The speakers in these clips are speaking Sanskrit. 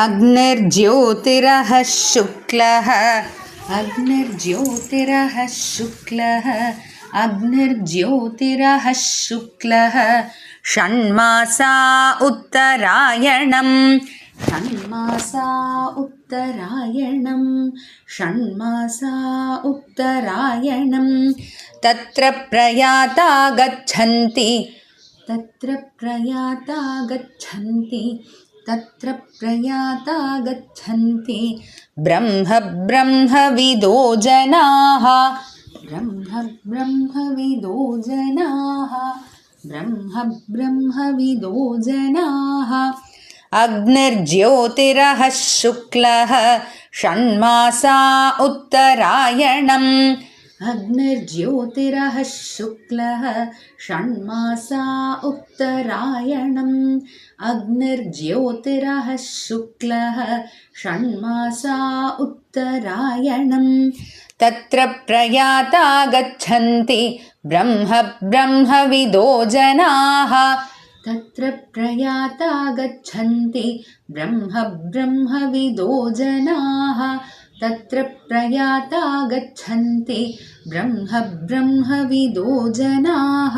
अग्निर्ज्योतिरः शुक्लः अग्निर्ज्योतिरः शुक्लः अग्निर्ज्योतिरः शुक्लः षण्मासा उत्तरायणं षण्मासा उत्तरायणं तत्र प्रयाता गच्छन्ति ब्रह्मविदो जनाः अग्निर्ज्योतिरः शुक्लः षण्मासा उत्तरायणम् तत्र प्रयाता गच्छन्ति ब्रह्मविदो जनाः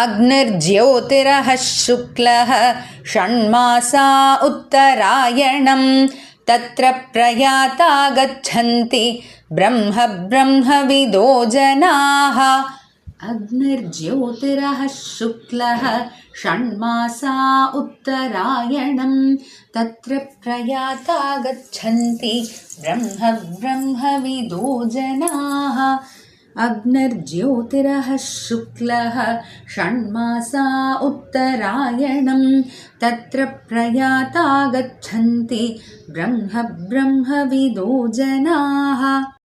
अग्निर्ज्योतिरः शुक्लः षण्मासा उत्तरायणं तत्र प्रयाता गच्छन्ति ब्रह्मविदो जनाः अग्निर्ज्योतिरः शुक्लः षण्मासा उत्तरायणं तत्र प्रयाता गच्छन्ति ब्रह्मविदो जनाः अग्निर्ज्योतिरः शुक्लः षण्मासा उत्तरायणं तत्र प्रयाता गच्छन्ति ब्रह्मविदो जनाः